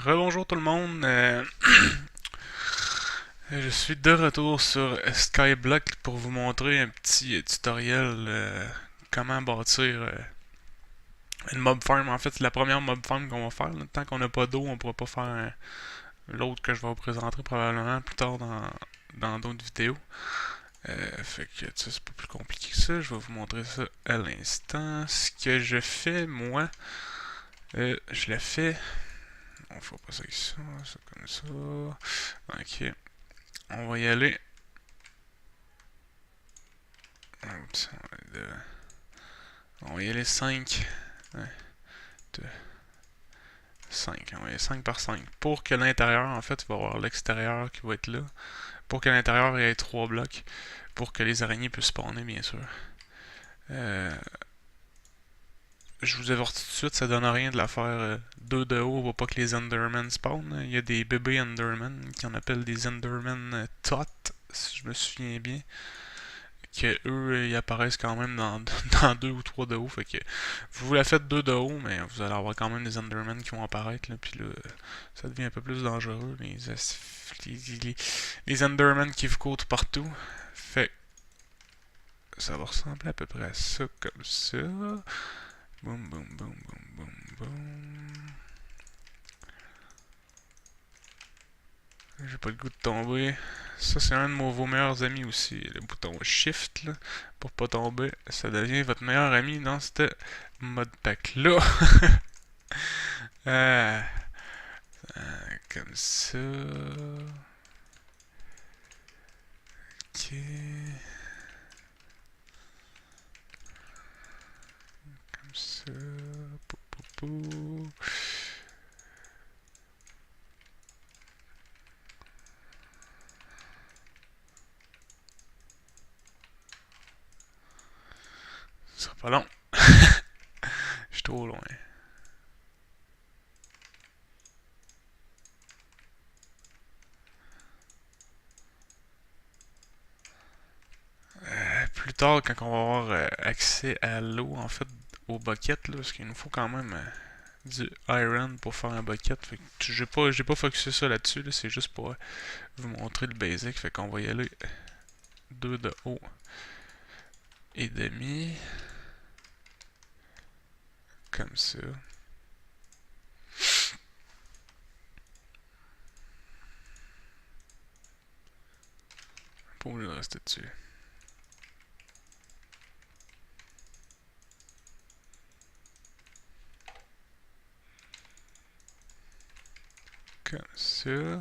Rebonjour tout le monde. Je suis de retour sur Skyblock pour vous montrer un petit tutoriel comment bâtir une mob farm. En fait, c'est la première mob farm qu'on va faire, là. Tant qu'on n'a pas d'eau, on pourra pas faire l'autre que je vais vous présenter probablement plus tard dans d'autres vidéos. Fait que ça, c'est pas plus compliqué que ça. Je vais vous montrer ça à l'instant. Ce que je fais, moi, je le fais. On fait pas ça avec ça, ça comme ça. Ok. On va y aller. Oups, on va y aller 5. 1, 2, 5. On va y aller 5 par 5. Pour que l'intérieur, en fait, il va y avoir l'extérieur qui va être là. Pour que l'intérieur ait 3 blocs. Pour que les araignées puissent spawner, bien sûr. Je vous avertis tout de suite, ça donne rien de la faire 2 de haut pour pas que les Endermen spawnent. Il y a des bébés Endermen qui en appellent des Endermen Tot, si je me souviens bien. Que eux, ils apparaissent quand même dans 2 ou 3 de haut. Fait que vous la faites 2 de haut, mais vous allez avoir quand même des Endermen qui vont apparaître. Là, puis là, ça devient un peu plus dangereux. Les Endermen qui vous courent partout. Fait ça va ressembler à peu près à ça, comme ça. Boum, boum, boum, boum, boum, boum. J'ai pas le goût de tomber. Ça, c'est un de vos meilleurs amis aussi. Le bouton Shift, là, pour pas tomber. Ça devient votre meilleur ami dans ce mode pack-là. euh, comme ça. Ok. Comme ça. Pou, pou, pou. Ce sera pas long. Je suis trop loin. Plus tard, quand on va avoir accès à l'eau, en fait, au bucket, là, parce qu'il nous faut quand même du iron pour faire un bucket. Fait que j'ai pas focusé ça là-dessus, là, c'est juste pour vous montrer le basic. Fait qu'on va y aller 2 de haut et demi. Comme ça. Pas obligé de rester dessus. Comme ça.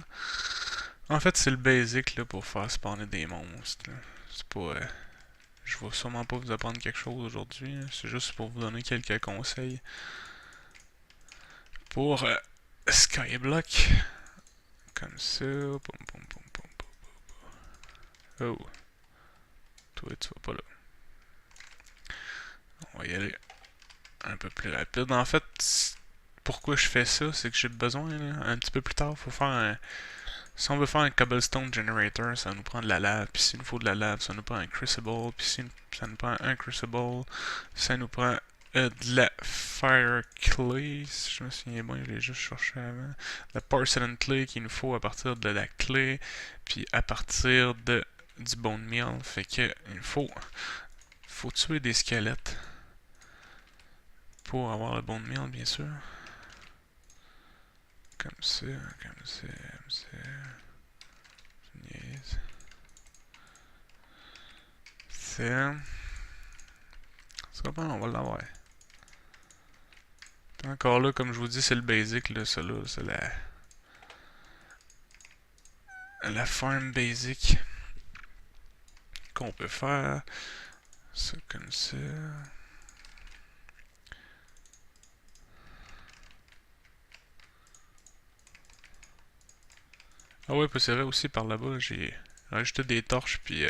En fait, c'est le basic là, pour faire spawner des monstres. C'est pas. Je vais sûrement pas vous apprendre quelque chose aujourd'hui. C'est juste pour vous donner quelques conseils pour Skyblock. Comme ça. Pom, pom, pom, pom, pom. Oh. Toi, tu vas pas là. On va y aller un peu plus rapide. En fait, pourquoi je fais ça, c'est que j'ai besoin, là, un petit peu plus tard, faut faire un. Si on veut faire un cobblestone generator, ça nous prend de la lave. Puis s'il nous faut de la lave, ça nous prend un crucible. Puis si ça nous prend un crucible, ça nous prend de la fire clay. Si je me souviens bien, je l'ai juste cherché avant. La porcelain clay qu'il nous faut à partir de la clé. Puis à partir de du bone meal. Fait que il faut tuer des squelettes pour avoir le bone meal, bien sûr. Comme ça, comme ça, comme ça. Yes. C'est. Ça va, on va l'avoir. Encore là, comme je vous dis, c'est le basic, là, ça là, c'est la farm basic qu'on peut faire. Ça comme ça. Ah ouais, puis c'est vrai aussi par là-bas, j'ai rajouté des torches puis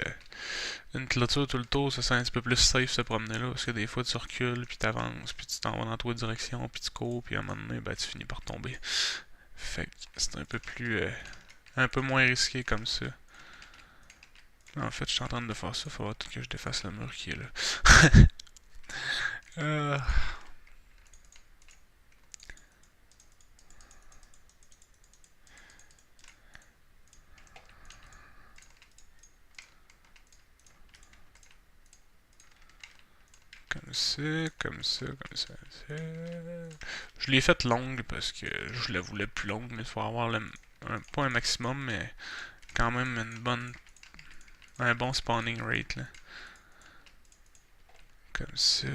une clôture tout le tour, ça c'est un petit peu plus safe se promener là, parce que des fois tu recules puis t'avances, puis tu t'en vas dans trois directions, puis tu cours, puis à un moment donné, ben tu finis par tomber. Fait que c'est un peu plus, un peu moins risqué comme ça. Là, en fait, je suis en train de faire ça, faut voir que je défasse le mur qui est là. euh... ça, comme ça, comme ça. Je l'ai faite longue parce que je la voulais plus longue, mais il faut avoir pas un maximum, mais quand même un bon spawning rate là. Comme ça.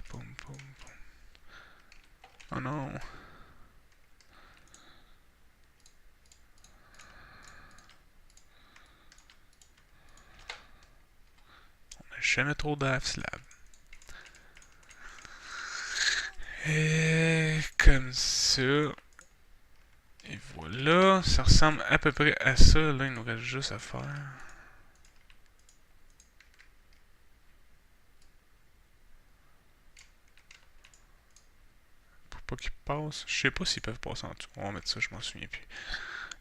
Poum, poum, poum. Oh non. On n'a jamais trop d'half-slab. Et comme ça. Et voilà, ça ressemble à peu près à ça. Là, il nous reste juste à faire. Pour pas qu'ils passent. Je sais pas s'ils peuvent passer en dessous. On va mettre ça, je m'en souviens plus.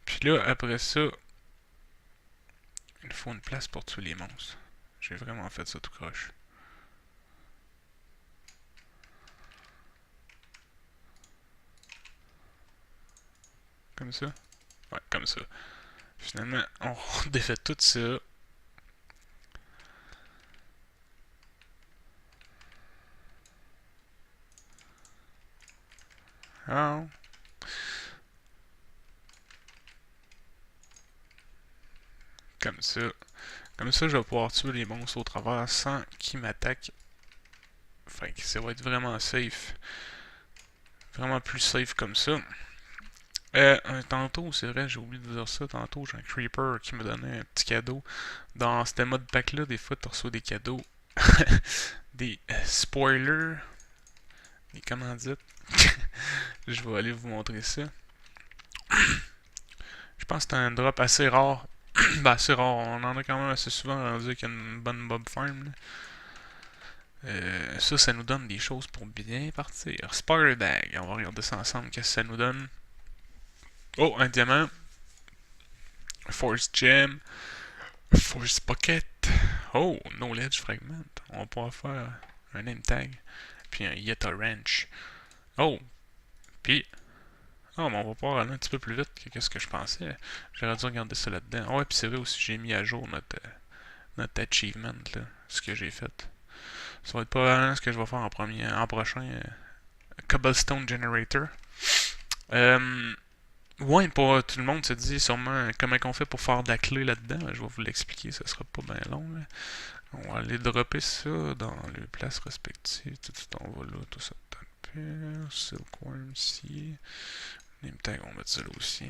Puis là, après ça, il faut une place pour tuer les monstres. J'ai vraiment fait ça tout croche. Comme ça? Ouais, comme ça. Finalement, on défait tout ça. Ah. Comme ça. Comme ça, je vais pouvoir tuer les monstres au travers sans qu'ils m'attaquent. Enfin, ça va être vraiment safe. Vraiment plus safe comme ça. Tantôt, c'est vrai, j'ai oublié de dire ça. Tantôt, j'ai un creeper qui me donnait un petit cadeau. Dans ce mode pack-là, des fois, tu reçois des cadeaux. Des spoilers. Des commandites. Je vais aller vous montrer ça. Je pense que c'est un drop assez rare. Ben, assez rare. On en a quand même assez souvent rendu qu'il y a une bonne mob farm. Là. Ça nous donne des choses pour bien partir. Spider Bag. On va regarder ça ensemble. Qu'est-ce que ça nous donne? Oh, un diamant. Force Gem. Force Pocket. Oh, Knowledge Fragment. On va pouvoir faire un name tag. Puis un Yeta Wrench. Oh, puis. Oh, mais on va pouvoir aller un petit peu plus vite que ce que je pensais. J'aurais dû regarder ça là-dedans. Oh, ouais, puis c'est vrai aussi, j'ai mis à jour notre achievement, là, ce que j'ai fait. Ça va être probablement ce que je vais faire en prochain. Cobblestone Generator. Ouais, pour tout le monde se dit sûrement comment on fait pour faire de la clé là-dedans. Je vais vous l'expliquer, ça sera pas bien long. Là. On va aller dropper ça dans les places respectives. Tout ça, on va là, tout ça. Silkworm ici. Name tag, on va mettre ça là aussi.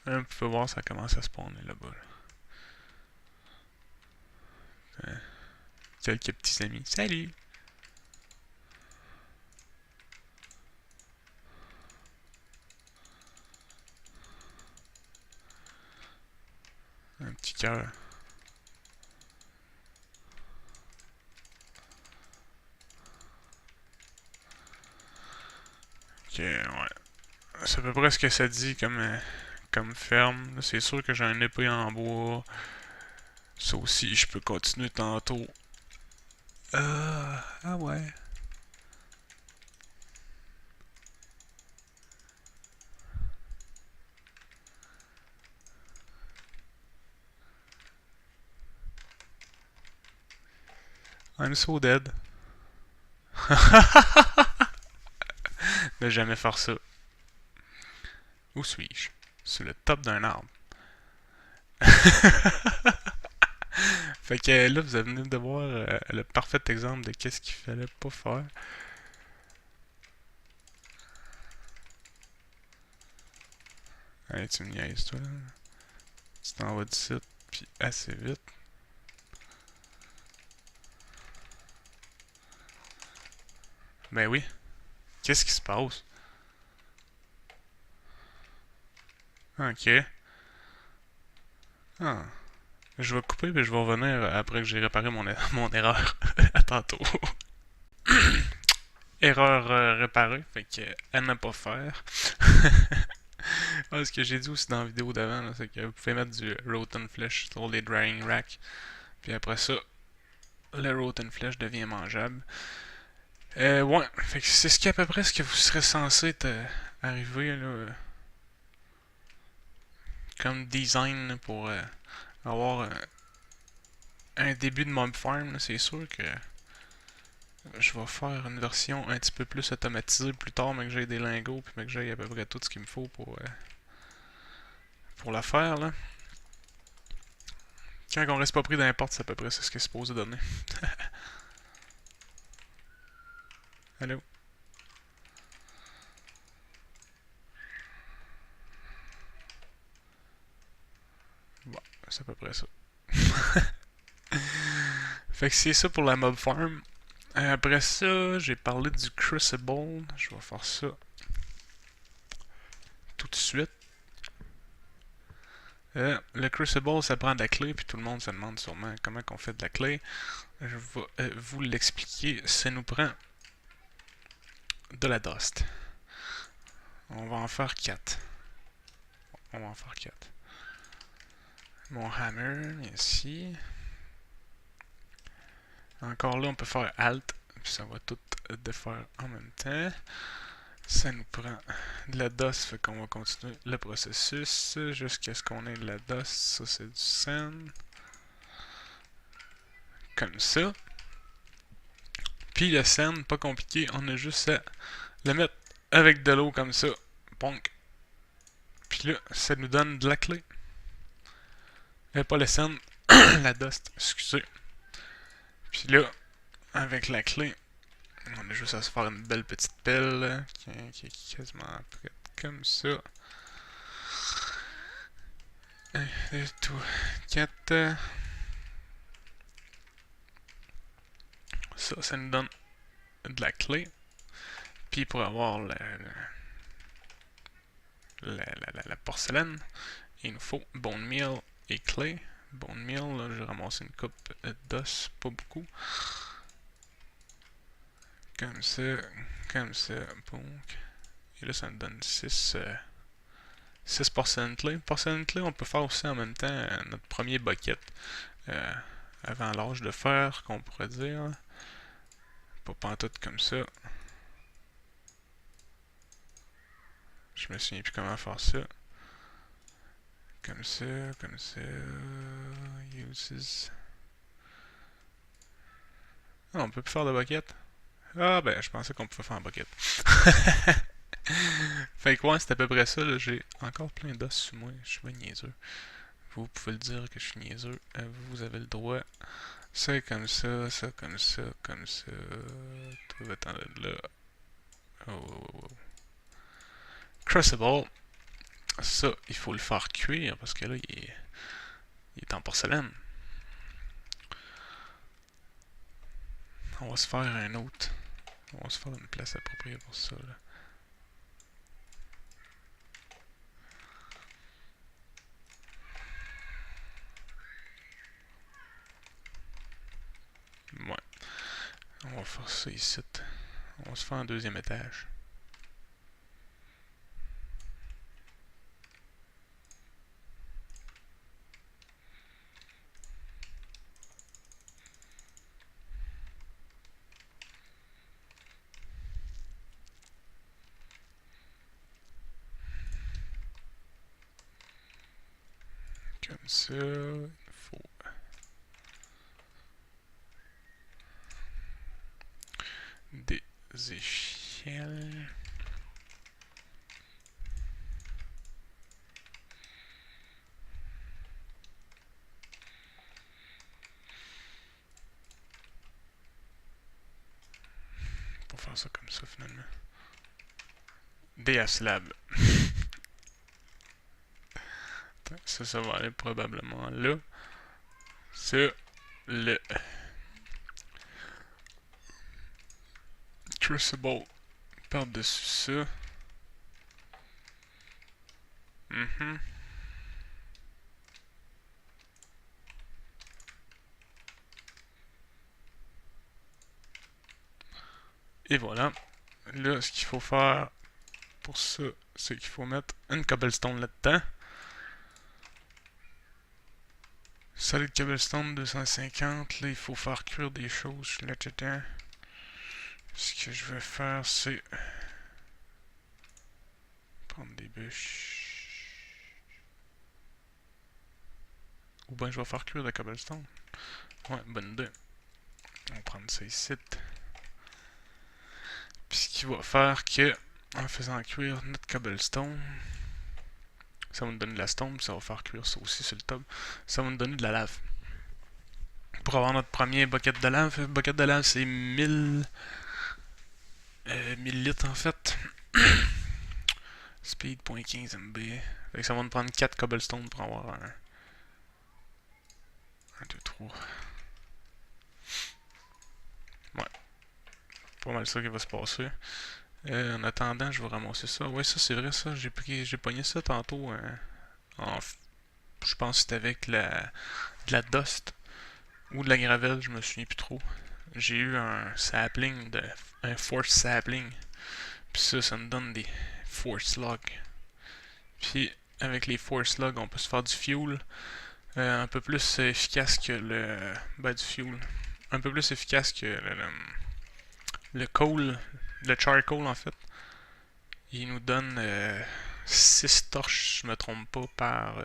Vous pouvez voir, ça commence à spawner là-bas. Là. Quelques petits amis. Salut! Un petit cœur. Ok, ouais. C'est à peu près ce que ça dit comme ferme. C'est sûr que j'ai un épée en bois. Ça aussi, je peux continuer tantôt. Ah ouais. I'm so dead. Ne jamais faire ça. Où suis-je? Sur le top d'un arbre. Fait que là, vous venez de voir le parfait exemple de qu'est-ce qu'il fallait pas faire. Allez, tu me niaises, toi. Tu t'en vas d'ici, puis assez vite. Ben oui. Qu'est-ce qui se passe? Ok. Ah. Je vais couper, mais je vais revenir après que j'ai réparé mon erreur. À tantôt. Erreur réparée, fait que à ne pas faire. Ce que j'ai dit aussi dans la vidéo d'avant, c'est que vous pouvez mettre du Rotten Flesh sur les drying racks. Puis après ça, le Rotten Flesh devient mangeable. Ouais, fait que c'est ce qui à peu près ce que vous serez censé arriver là, comme design pour avoir un début de mob farm, c'est sûr que je vais faire une version un petit peu plus automatisée plus tard, mais que j'ai des lingots, puis mais que j'ai à peu près tout ce qu'il me faut pour la faire, là. Quand on reste pas pris d'importe, c'est à peu près ce qui est supposé donner. Allô? Bon, c'est à peu près ça. Fait que c'est ça pour la mob farm. Après ça, j'ai parlé du Crucible. Je vais faire ça tout de suite. Le Crucible, ça prend de la clé, puis tout le monde se demande sûrement comment on fait de la clé. Je vais vous l'expliquer. Ça nous prend de la dust. On va en faire 4. On va en faire 4. Mon hammer, ici. Encore là, on peut faire Alt, puis ça va tout défaire en même temps. Ça nous prend de la dust, fait qu'on va continuer le processus jusqu'à ce qu'on ait de la dust. Ça, c'est du sand. Comme ça. Puis le sand, pas compliqué, on a juste à le mettre avec de l'eau comme ça. Ponk. Puis là, ça nous donne de la clé. Pas le sand, la dust, excusez. Puis là, avec la clé, on a juste à se faire une belle petite pelle qui est quasiment prête comme ça. 1, 2, 3, 4. Ça nous donne de la clé. Puis pour avoir la porcelaine, il nous faut bone meal et clé. Bone meal, là, j'ai ramassé une coupe d'os, pas beaucoup. Comme ça, boum. Et là, ça me donne 6 porcelaines clés. Porcelaine clé, on peut faire aussi en même temps notre premier bucket. Avant l'âge de fer, qu'on pourrait dire. Pas pantoute comme ça. Je me souviens plus comment faire ça. Comme ça, comme ça. Uses. Ah, on peut plus faire de bucket. Ah, ben, je pensais qu'on pouvait faire un bucket. Fait que ouais, c'est à peu près ça. J'ai encore plein d'os sur moi. Je suis bien niaiseux. Vous pouvez le dire que je suis niaiseux. Vous avez le droit. Ça comme ça, ça comme ça, comme ça. Tout va être là. Oh, oh, oh. Crucible. Ça, il faut le faire cuire parce que là, il est en porcelaine. On va se faire un autre. On va se faire une place appropriée pour ça. Là. Ouais. On va faire ça ici. On va se faire un deuxième étage. Comme ça. Il faut des échelles. Pour faire ça comme ça finalement. Des slabs. Ça va aller probablement là. C'est le Crucible par-dessus ça. Et voilà. Là, ce qu'il faut faire pour ça, c'est qu'il faut mettre une cobblestone là-dedans. Solid cobblestone 250. Là, il faut faire cuire des choses là-dedans. Ce que je vais faire, c'est prendre des bûches. Ou bien je vais faire cuire de la cobblestone. Ouais, bonne idée. On va prendre ça ici. Puis ce qui va faire que, en faisant cuire notre cobblestone, ça va nous donner de la stone, puis ça va faire cuire ça aussi sur le top. Ça va nous donner de la lave. Pour avoir notre premier bucket de lave, c'est 1000 litres en fait. Speed 0.15 MB. Fait que ça va nous prendre 4 cobblestone pour avoir un 2, 3. Ouais, pas mal ça qui va se passer. En attendant, je vais ramasser ça. Ouais, ça c'est vrai, ça. J'ai pogné ça tantôt. Je pense que c'était avec de la dust ou de la gravelle, je me souviens plus trop. J'ai eu un force sapling. Puis ça me donne des force logs. Puis avec les force logs, on peut se faire du fuel un peu plus efficace que du fuel. Un peu plus efficace que le coal, le charcoal en fait. Il nous donne 6 torches, je me trompe pas,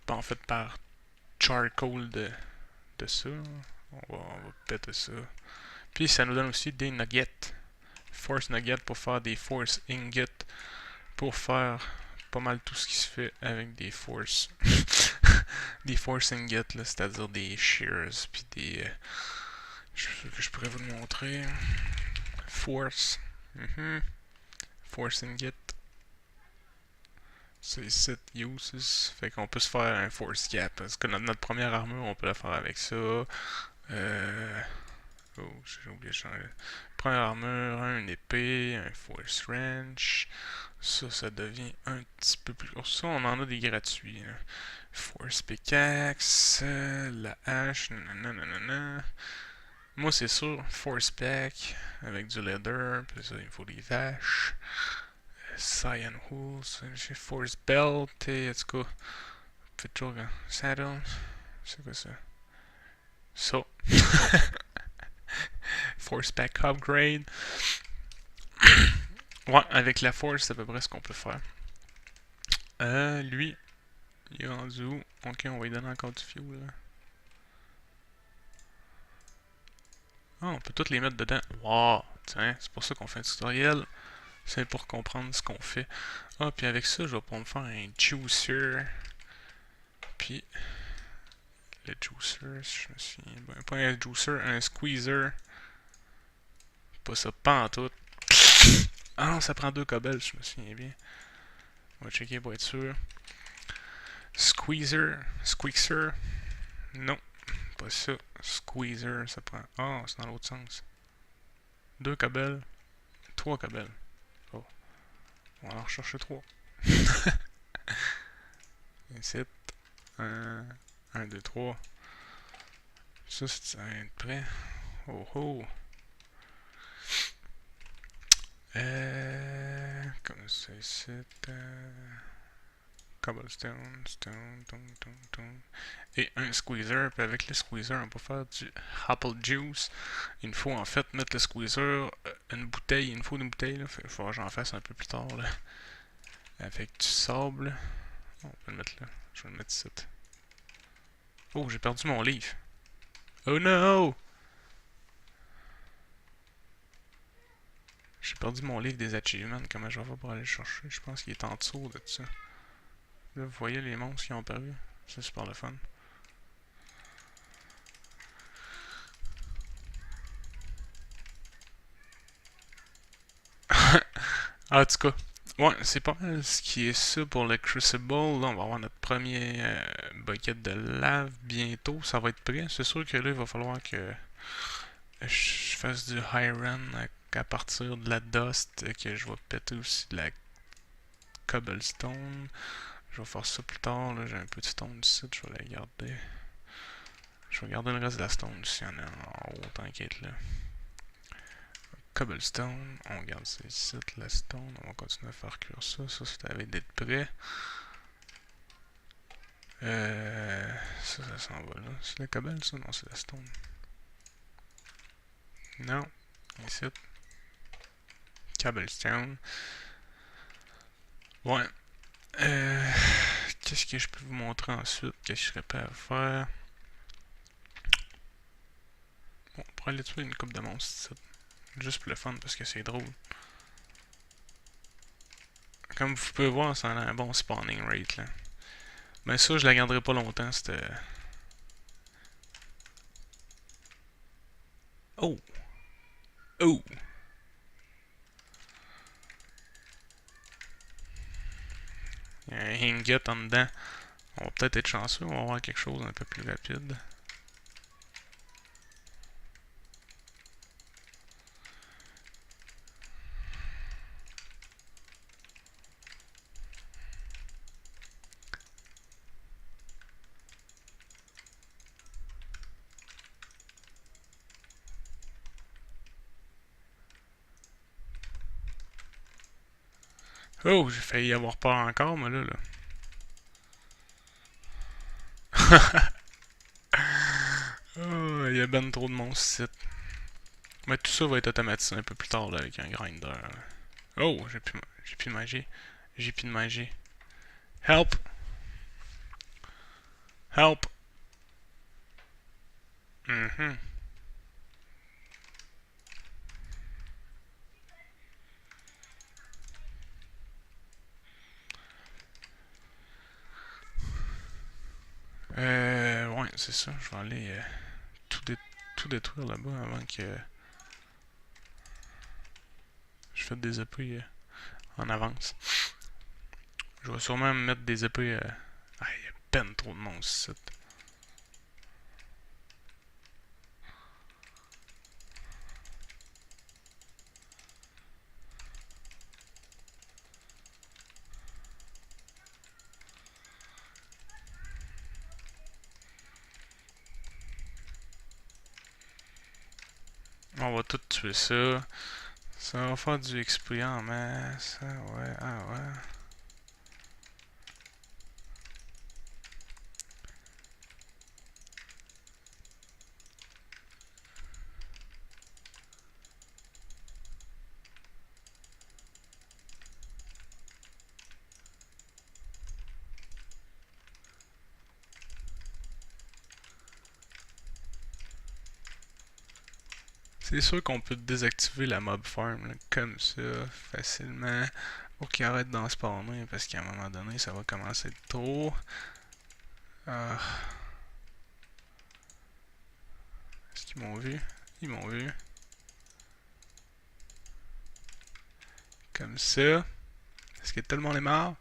en fait par charcoal de ça. On va péter ça. Puis ça nous donne aussi des nuggets. Force nuggets pour faire des force ingots. Pour faire pas mal tout ce qui se fait avec des force. Des force ingots, c'est-à-dire des shears. Puis des. Je pourrais vous le montrer. Force. Force ingot. C'est 7 uses. Fait qu'on peut se faire un force cap. Parce que notre première armure, on peut la faire avec ça. Oh, j'ai oublié de changer. Première armure, une épée, un force wrench. Ça devient un petit peu plus gros. Ça, on en a des gratuits. Là. Force pickaxe, la hache, nanana. Moi, c'est sûr, force pack avec du leather. Puis ça, il me faut des vaches. Cyan wool, j'ai force belt. Et en tout cas, fait toujours un saddle. C'est quoi ça? Ça. Force pack upgrade. Ouais, avec la force, c'est à peu près ce qu'on peut faire. Lui, il est rendu où? Ok, on va lui donner encore du fuel. Là. Ah, on peut toutes les mettre dedans. Wow, tiens, c'est pour ça qu'on fait un tutoriel. C'est pour comprendre ce qu'on fait. Ah, puis avec ça, je vais pouvoir me faire un juicer. Puis, le juicer, si je me souviens. Ben, pas un juicer, un squeezer. Pas ça, pas en tout. Ah non, ça prend 2 cobbles, je me souviens bien. On va checker pour être sûr. Squeezer. Non, pas ça. Squeezer, ça prend. Ah, c'est dans l'autre sens. 2 cobbles, 3 cobbles. Oh, on va en rechercher 3. Ici, 1, 2, 3. Ça, c'est un prêt. Oh oh. Comme ça ici. Cobblestone, et un squeezer. Puis avec le squeezer, on peut faire du apple juice. Il nous faut en fait mettre le squeezer, une bouteille. Il nous faut une bouteille. Là. Il faut que j'en fasse un peu plus tard. Là. Avec du sable. On peut le mettre là. Je vais le mettre ici. Oh, j'ai perdu mon livre. Oh no! J'ai perdu mon livre des achievements. Comment je vais faire pour aller le chercher? Je pense qu'il est en dessous de ça. Là, vous voyez les monstres qui ont paru. C'est super le fun. En tout cas, ouais, c'est pas mal ce qui est ça pour le Crucible. Là, on va avoir notre premier bucket de lave bientôt. Ça va être prêt. C'est sûr que là, il va falloir que je fasse du iron à partir de la dust, que je vais péter aussi de la cobblestone. Je vais faire ça plus tard. Là, j'ai un peu de stone ici, je vais la garder. Je vais garder le reste de la stone ici en haut, t'inquiète là. Cobblestone, on garde ça ici, la stone, on va continuer à faire cuire ça, ça avait d'être prêt. Ça s'en va là. C'est la cobble ça? Non, c'est la stone. Non, ici. Cobblestone. Ouais. Qu'est-ce que je peux vous montrer ensuite que je serais pas à faire? Bon, on pourrait aller tuer une coupe de monstres ici. Juste pour le fun parce que c'est drôle. Comme vous pouvez voir, ça a un bon spawning rate là. Mais ça, je la garderai pas longtemps, c'était. Oh! Oh! Il y a un ingot en dedans. On va peut-être être chanceux, on va avoir quelque chose un peu plus rapide. Oh, j'ai failli avoir peur encore, mais là. Oh, il y a ben trop de monstres ici. Mais tout ça va être automatisé un peu plus tard là, avec un grinder. Oh, j'ai plus de magie. J'ai plus de magie. Help! Help! Mhm. Ouais, c'est ça. Je vais aller tout, dé tout détruire là-bas avant que je fasse des épées en avance. Je vais sûrement me mettre des épées. Ah, il y a ben trop de monstres ici. On va tout tuer ça. Ça va faire du XP en masse. Ah ouais, ah ouais. C'est sûr qu'on peut désactiver la mob farm là, comme ça, facilement, pour qu'il arrête d'en spawner, parce qu'à un moment donné, ça va commencer à être trop. Ah, est-ce qu'ils m'ont vu? Ils m'ont vu. Comme ça. Est-ce que tout le monde est mort?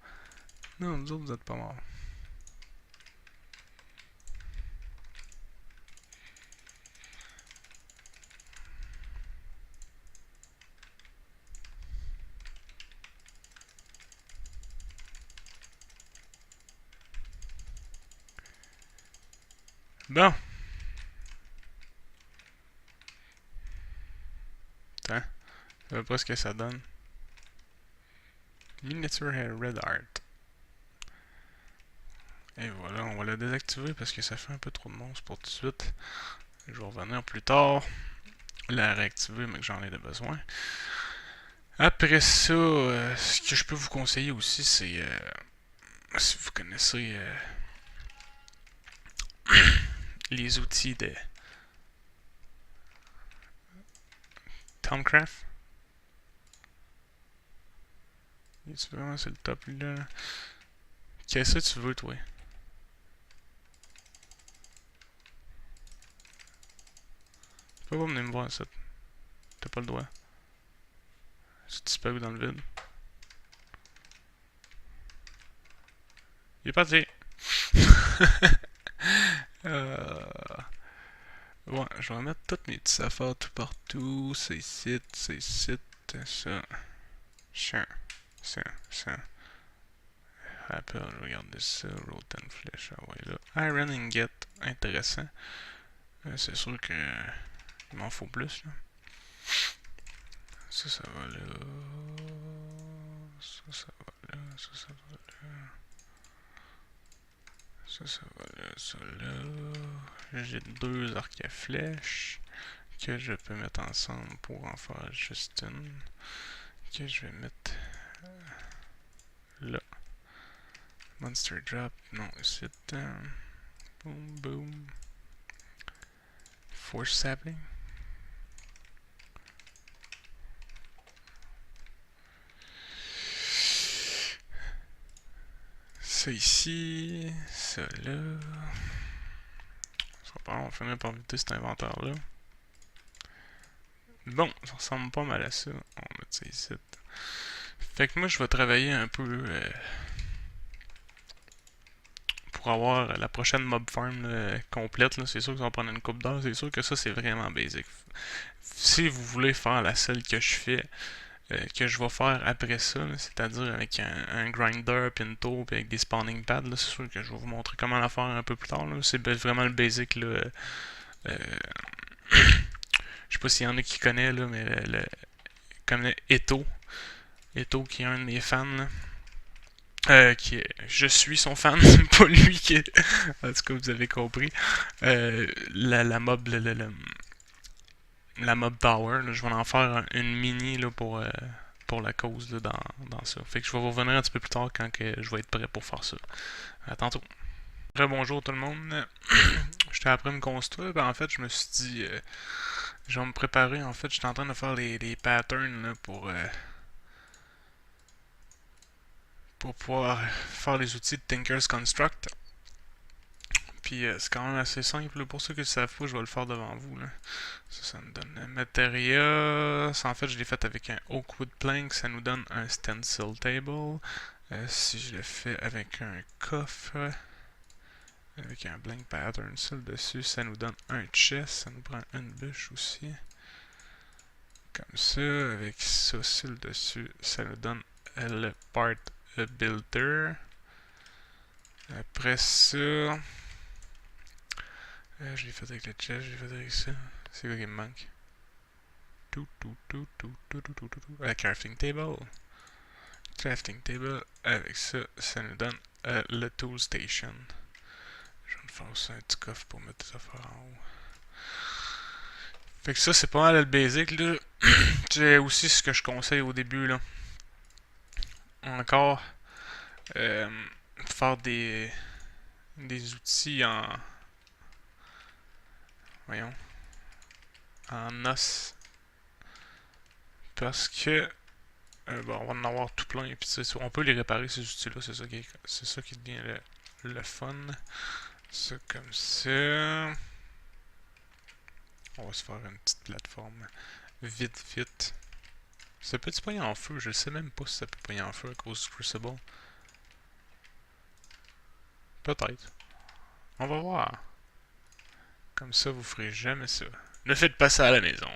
Non, vous autres, vous êtes pas morts. Bon. Attends, je sais pas ce que ça donne. Miniature Red Heart. Et voilà, on va la désactiver parce que ça fait un peu trop de monstres pour tout de suite. Je vais revenir plus tard, la réactiver, mais que j'en ai de besoin. Après ça, ce que je peux vous conseiller aussi, c'est si vous connaissez les outils de Thaumcraft. Es-tu vraiment sur le top là? Qu'est-ce que tu veux, toi? Tu peux pas venir me voir ça. T'as pas le droit. C'est disparu dans le vide. Il est parti! euh... Ouais, je vais mettre toutes mes petites affaires tout partout. C'est ici, ça. Ça. Apple, regardez ça. Rotten Flesh, ah ouais là. Iron Ingot, intéressant. C'est sûr que il m'en faut plus là. Ça va là. Ça va là. Ça va là. Ça va là. Ça là. J'ai deux arcs à flèches que je peux mettre ensemble pour en faire juste une. Que je vais mettre là. Monster Drop, non, c'est boom, boom. Force Sapling. Ça ici, ça là. On va finir par vider cet inventaire-là. Bon, ça ressemble pas mal à ça. On va mettre ça ici. Fait que moi, je vais travailler un peu pour avoir la prochaine mob farm complète. C'est sûr que ça va prendre une coupe d'heure. C'est sûr que ça, c'est vraiment basic. Si vous voulez faire la seule que je fais, que je vais faire après ça, c'est-à-dire avec un grinder, pinto, puis avec des spawning pads, c'est sûr que je vais vous montrer comment la faire un peu plus tard. C'est vraiment le basic. Je sais pas s'il y en a qui connaissent, là, mais comme Eto. Eto qui est un de mes fans. Là. Je suis son fan, pas lui qui est. En tout cas, vous avez compris. La mob, la mob tower, là, je vais en faire une mini là, pour la cause là, dans ça. Fait que je vais vous revenir un petit peu plus tard quand que je vais être prêt pour faire ça. À tantôt. Bonjour tout le monde. J'étais après me construire, ben en fait je me suis dit je vais me préparer, en fait j'étais en train de faire les patterns là, pour pouvoir faire les outils de Tinker's Construct. Puis c'est quand même assez simple, là. Pour ceux qui le savent pas, je vais le faire devant vous. Là. Ça me donne un matériau. Ça, en fait, je l'ai fait avec un Oakwood Plank, ça nous donne un Stencil Table. Si je le fais avec un coffre, avec un blank pattern sur le dessus, ça nous donne un chest, ça nous prend une bûche aussi. Comme ça, avec ça sur le dessus, ça nous donne le part builder. Après ça, je l'ai fait avec le chest, je l'ai fait avec ça. C'est quoi qui me manque? La crafting table. Crafting table, avec ça, ça nous donne le tool station. Je vais me faire aussi un petit coffre pour mettre des affaires en haut. Fait que ça, c'est pas mal le basic, là. C'est aussi ce que je conseille au début, là. Encore, faire des outils en... Voyons. En os. Parce que... bon, on va en avoir tout plein, et puis on peut les réparer, ces outils-là. C'est ça qui devient le fun. Ça comme ça. On va se faire une petite plateforme vite. Ça peut-tu pogner en feu? Je sais même pas si ça peut pogner en feu à cause du Crucible. Peut-être. On va voir. Comme ça, vous ferez jamais ça. Ne faites pas ça à la maison.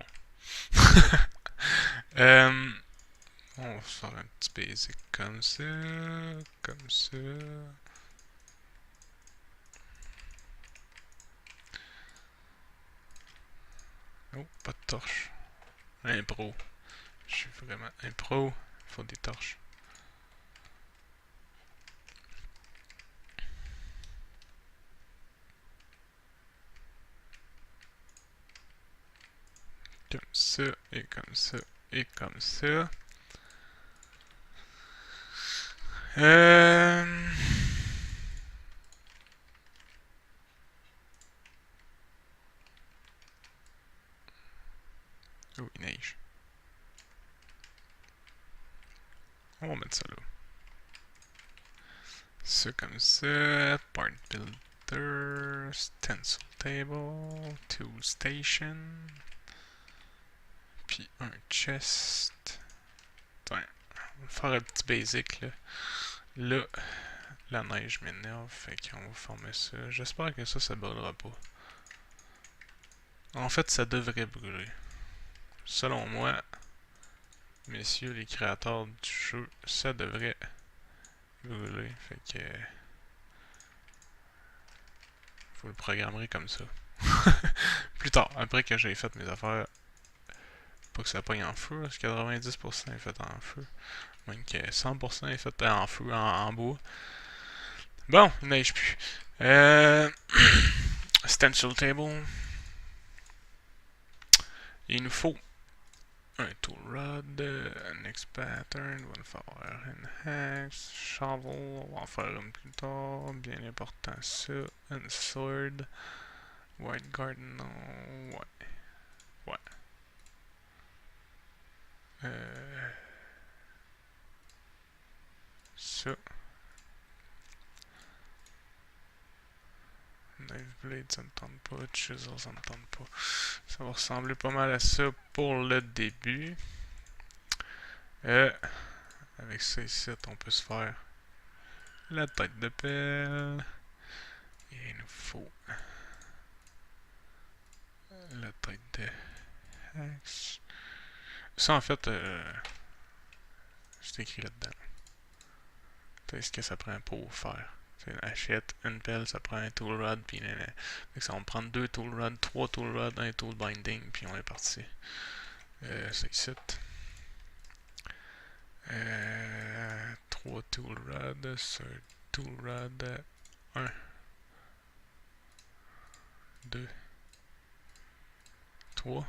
On va se faire un petit basic comme ça. Comme ça. Oh, pas de torche. Impro. Je suis vraiment impro. Il faut des torches. Comme ça, et comme ça, et comme ça. Oh, il neige. On va mettre ça là. Ça comme ça. Part builder. Stencil table. Tool station. Puis un chest. Ouais. On va faire un petit basic là. Là, la neige m'énerve. Fait qu'on va former ça. J'espère que ça brûlera pas. En fait, ça devrait brûler. Selon moi, messieurs les créateurs du jeu, ça devrait brûler. Fait que... faut le programmer comme ça. Plus tard, après que j'ai fait mes affaires, pas que ça pogne en feu, parce que 90% est fait en feu. Même que 100% est fait en feu, en bois. Bon, il neige plus. Stencil table. Il nous faut un tool rod, next pattern, on va le faire enhance, shovel, on va en faire une plus tard, bien important ça, un sword, white guard, non, ouais. Ça. Knife blade, ça me tente pas. Chisel, ça me tente pas. Ça va ressembler pas mal à ça pour le début. Avec ça ici, on peut se faire la tête de pelle. Et il nous faut la tête de hache. Ça, en fait, c'est écrit là-dedans. C'est ce que ça prend pour faire. C'est une hachette, une pelle, ça prend un tool rod, puis ça va me prendre 2 tool rods, 3 tool rods, un tool binding, puis on est parti. C'est ici. 3 tool rods, sur tool rod, 1, 2, 3.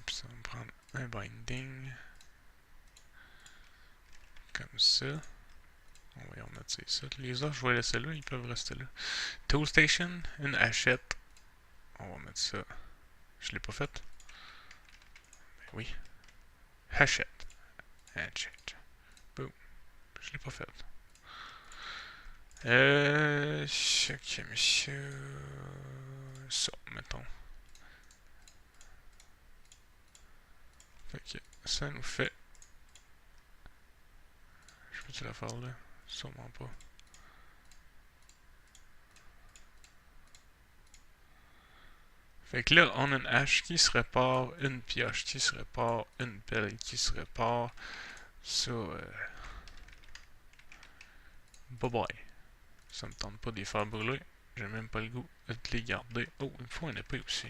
Puis ça va me prendre un binding. Comme ça. On va y remettre ça ici. Les autres, je vais laisser là, ils peuvent rester là. Tool station, une hachette. On va mettre ça. Je l'ai pas fait? Ben oui. Hachette. Hachette. Boom. Je l'ai pas fait. Check, monsieur. Ça, mettons. Fait que ça nous fait. Je peux-tu la faire là? Sûrement pas. Fait que là, on a une hache qui se répare, une pioche qui se répare, une pelle qui se répare. Ça, bye bye. Ça me tente pas de les faire brûler. J'ai même pas le goût de les garder. Oh, il me faut un épée aussi.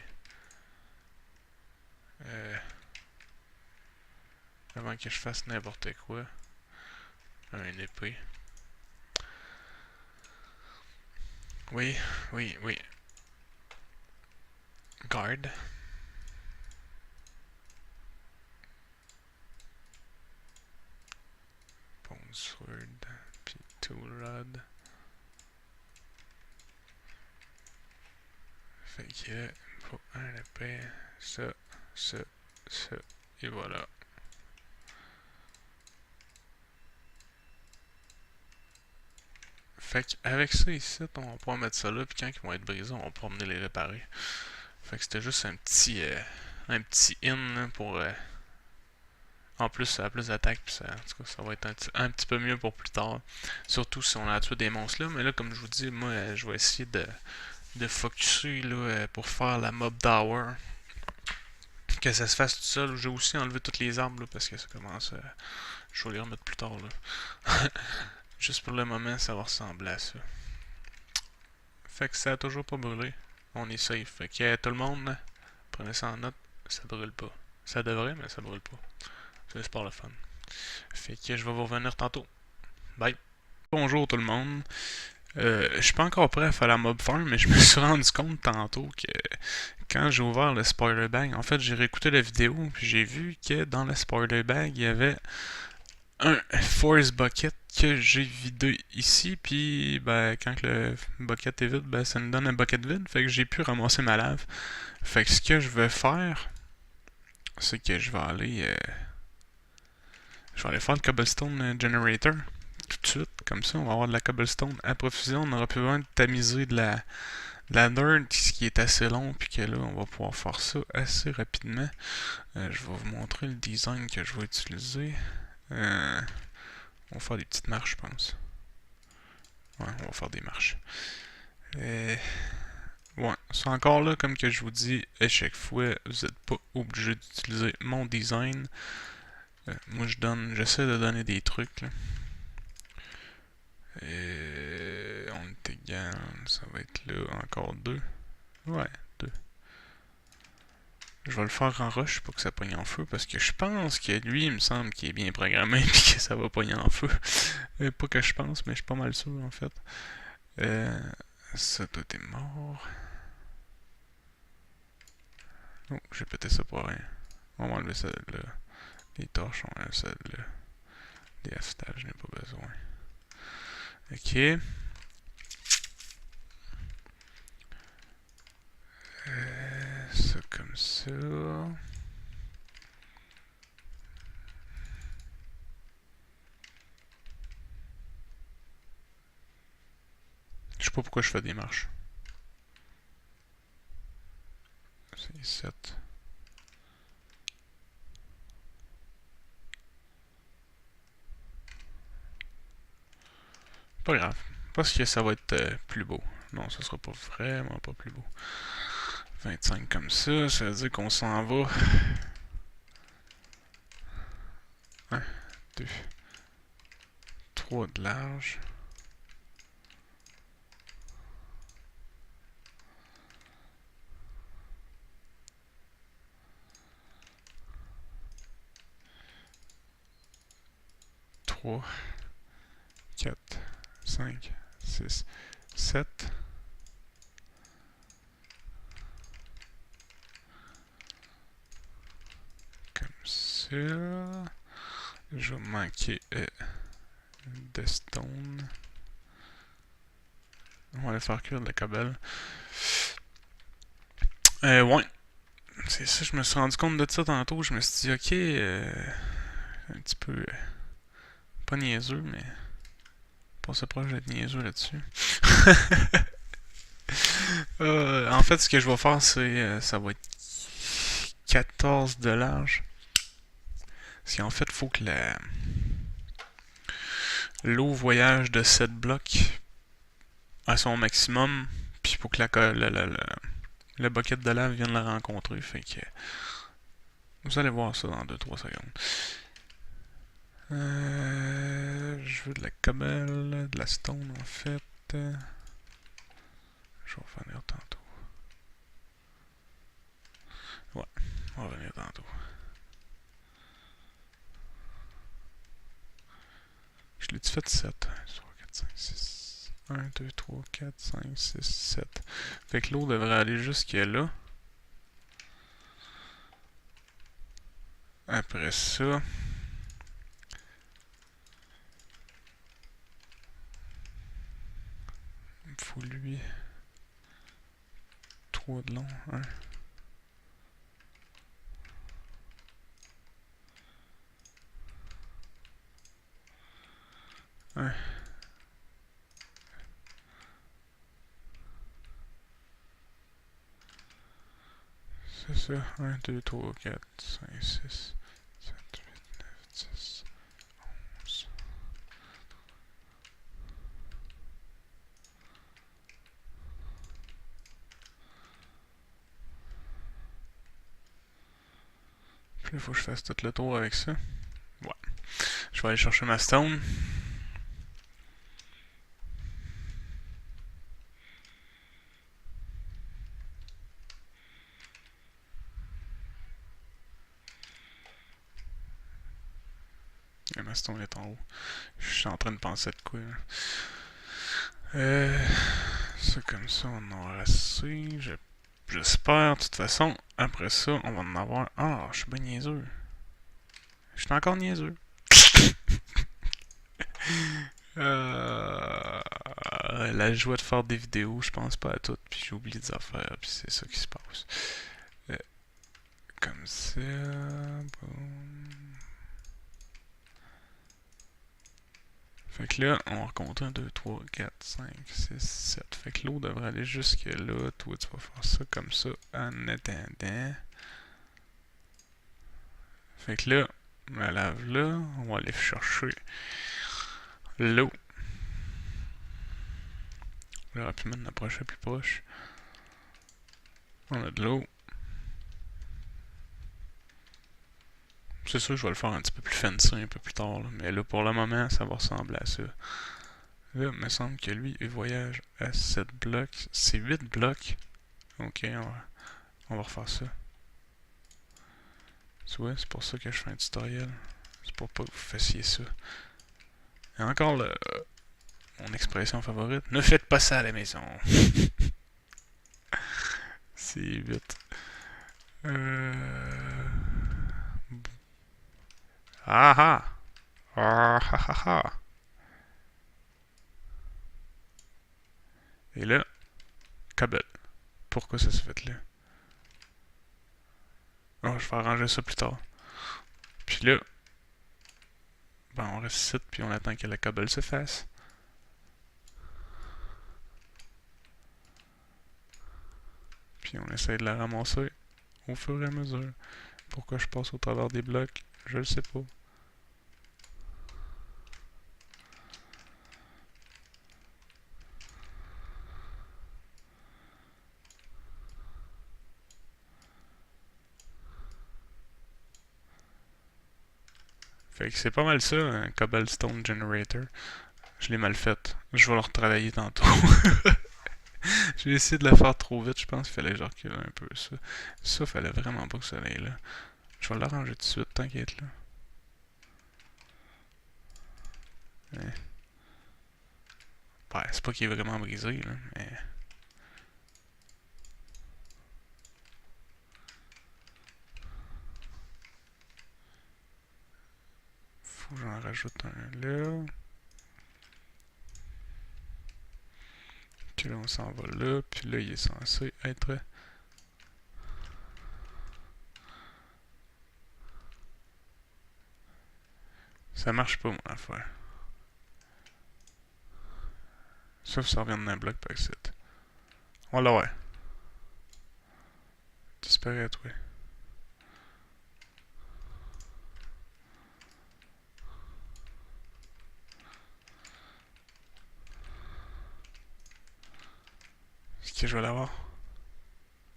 Avant que je fasse n'importe quoi. Un épée. Oui. Guard. Bone sword. Puis tool rod. Fait que, il me faut un épée. Ça. Et voilà. Fait qu'avec ça ici, on va pouvoir mettre ça là, puis quand ils vont être brisés, on va pouvoir venir les réparer. Fait que c'était juste un petit in là, pour en plus ça a plus d'attaque, puis ça, en tout cas, ça va être un petit peu mieux pour plus tard. Surtout si on a tué des monstres là, mais là comme je vous dis, moi je vais essayer de focusser là, pour faire la mob tower. Que ça se fasse tout seul. J'ai aussi enlevé toutes les arbres là, parce que ça commence à. Je vais les remettre plus tard là. Juste pour le moment, ça va ressembler à ça. Fait que ça a toujours pas brûlé. On est safe. Fait que tout le monde, prenez ça en note, ça brûle pas. Ça devrait, mais ça brûle pas. C'est pas le fun. Fait que je vais vous revenir tantôt. Bye. Bonjour tout le monde. Je suis pas encore prêt à faire la mob farm, mais je me suis rendu compte tantôt que quand j'ai ouvert le spoiler bag, en fait j'ai réécouté la vidéo, puis j'ai vu que dans le spoiler bag, il y avait un force bucket que j'ai vidé ici, puis ben, quand le bucket est vide, ben, ça nous donne un bucket vide, fait que j'ai pu ramasser ma lave. Fait que ce que je vais faire, c'est que je vais aller faire le cobblestone generator tout de suite, comme ça on va avoir de la cobblestone à profusion, on n'aura plus besoin de tamiser de la dirt, ce qui est assez long, puis que là on va pouvoir faire ça assez rapidement. Je vais vous montrer le design que je vais utiliser. On va faire des petites marches, je pense. Ouais, on va faire des marches. Ouais, c'est encore là, comme que je vous dis, à chaque fois, vous n'êtes pas obligé d'utiliser mon design. Moi, j'essaie de donner des trucs, là. On est égal, ça va être là, encore 2. Ouais, 2. Je vais le faire en rush pour que ça pogne en feu, parce que je pense que lui, il me semble qu'il est bien programmé et que ça va pogner en feu. Pas que je pense, mais je suis pas mal sûr, en fait. Ça, tout est mort. Oh, j'ai pété ça pour rien. On va enlever celle-là. Les torches, on enlève celle-là. Les aftages, je n'ai pas besoin. Ok. Ça comme ça. Je sais pas pourquoi je fais des marches. C'est 7. Pas grave. Parce que ça va être plus beau. Non, ça sera pas vraiment pas plus beau. 25 comme ça veut dire qu'on s'en va. 1, 2, 3 de large. Trois, 4, 5, 6, 7. Comme ça. Je vais manquer de stone. On va aller faire cuire de la cobble. Ouais. C'est ça, je me suis rendu compte de ça tantôt. Je me suis dit, ok, un petit peu. Pas niaiseux, mais. Pas ça proche d'être niaiseux là-dessus. En fait, ce que je vais faire, c'est. Ça va être 14 de large. Parce qu'en fait, il faut que l'eau voyage de 7 blocs à son maximum. Puis il faut que le bucket de lave vienne la rencontrer. Fait que. Vous allez voir ça dans 2-3 secondes. Je veux de la cobble, de la stone en fait. Je vais revenir tantôt. Ouais, on va revenir tantôt. Je l'ai-tu fait 7? 3, 4, 5, 6. 1, 2, 3, 4, 5, 6, 7. Fait que l'eau devrait aller jusqu'à là. Après ça. Il me faut lui. 3 de long. 1. Un. C'est ça. 1, 2, 3, 4, 5, 6, 7, 8, 9, 10, 11. Puis il faut que je fasse tout le tour avec ça. Ouais. Je vais aller chercher ma stone. Et ma stone est en haut. Je suis en train de penser de quoi. Ça comme ça, on en aura assez. J'espère, de toute façon. Après ça, on va en avoir. Ah, je suis bien niaiseux. Je suis encore niaiseux. La joie de faire des vidéos, je pense pas à tout, puis j'oublie des affaires, puis c'est ça qui se passe. Comme ça, boum. Fait que là, on va compter 1, 2, 3, 4, 5, 6, 7. Fait que l'eau devrait aller jusque là. Toi, tu vas faire ça comme ça en attendant. Fait que là, la lave là, on va aller chercher l'eau. J'aurais pu mettre approcher plus proche. On a de l'eau. C'est sûr, je vais le faire un petit peu plus fancy un peu plus tard. Là. Mais là, pour le moment, ça va ressembler à ça. Là, il me semble que lui, il voyage à 7 blocs. C'est 8 blocs. Ok, on va refaire ça. Tu vois, c'est pour ça que je fais un tutoriel. C'est pour pas que vous fassiez ça. Et encore mon expression favorite. Ne faites pas ça à la maison. C'est 8. Euh... Ah ah! Ah ah ah ah! Et là, câble. Pourquoi ça se fait là? Oh, je vais arranger ça plus tard. Puis là, ben on reste ici, puis on attend que la câble se fasse. Puis on essaie de la ramasser au fur et à mesure. Pourquoi je passe au travers des blocs, je le sais pas. Fait que c'est pas mal ça, un cobblestone generator. Je l'ai mal fait. Je vais le retravailler tantôt. J'ai essayé de la faire trop vite, je pense qu'il fallait que je recule un peu ça. Ça, fallait vraiment pas que ça aille là. Je vais l'arranger tout de suite, t'inquiète là. Ouais. Ben, c'est pas qu'il est vraiment brisé là, mais... Faut que j'en rajoute un là. Puis là, on s'en va là, puis là, il est censé être... Ça marche pas, mon affaire. Sauf si ça revient d'un bloc par ici. On l'a, ouais. Disparaître, ouais. Est-ce que je vais l'avoir?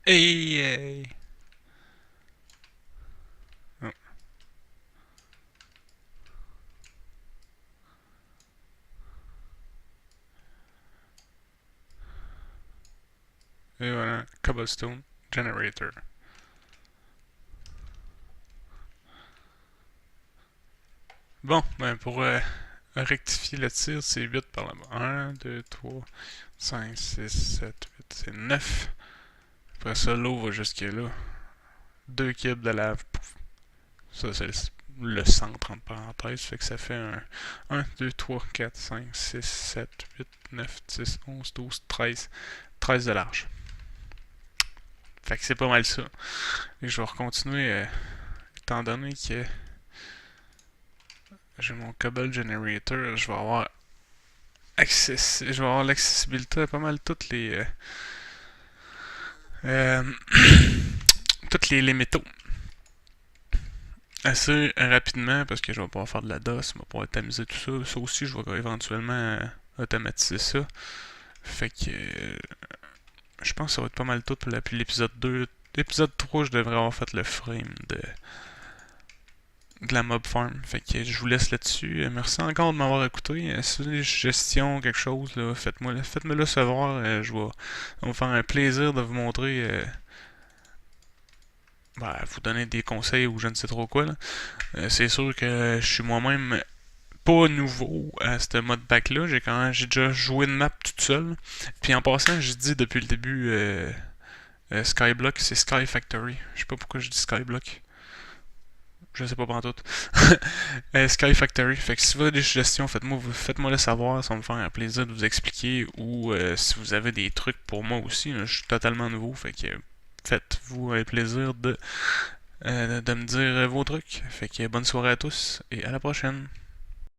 Hey, hey! Oh. Et voilà, cobblestone generator. Bon, ben pour rectifier le tir, c'est 8 par là-bas. 1, 2, 3, 5, 6, 7, 8, c'est 9. Après ça, l'eau va jusque là. 2 cubes de lave. Pouf. Ça, c'est le centre entre parenthèses. Fait que ça fait un 1, 2, 3, 4, 5, 6, 7, 8, 9, 10, 11, 12, 13. 13 de large. Fait que c'est pas mal ça. Et je vais continuer, étant donné que j'ai mon cobble generator, je vais avoir l'accessibilité à pas mal toutes les euh, toutes les métaux assez rapidement parce que je vais pouvoir faire de la DOS, je vais pouvoir tamiser tout ça. Ça aussi, je vais éventuellement automatiser ça. Fait que je pense que ça va être pas mal tout pour l'épisode 2. L'épisode 3, je devrais avoir fait le frame de la mob farm. Fait que je vous laisse là-dessus. Merci encore de m'avoir écouté. Si vous avez des suggestions, quelque chose, là, faites-moi le savoir. Ça va me faire un plaisir de vous montrer. Vous donner des conseils ou je ne sais trop quoi. C'est sûr que je suis moi-même pas nouveau à ce mode back-là. J'ai déjà joué une map toute seule. Puis en passant, j'ai dit depuis le début Skyblock, c'est Sky Factory. Je sais pas pourquoi je dis Skyblock. Je sais pas pantoute. Sky Factory. Fait que si vous avez des suggestions, faites-moi le savoir. Ça va me faire un plaisir de vous expliquer. Ou si vous avez des trucs pour moi aussi. Là, je suis totalement nouveau. Fait que faites-vous un plaisir de me dire vos trucs. Fait que bonne soirée à tous et à la prochaine.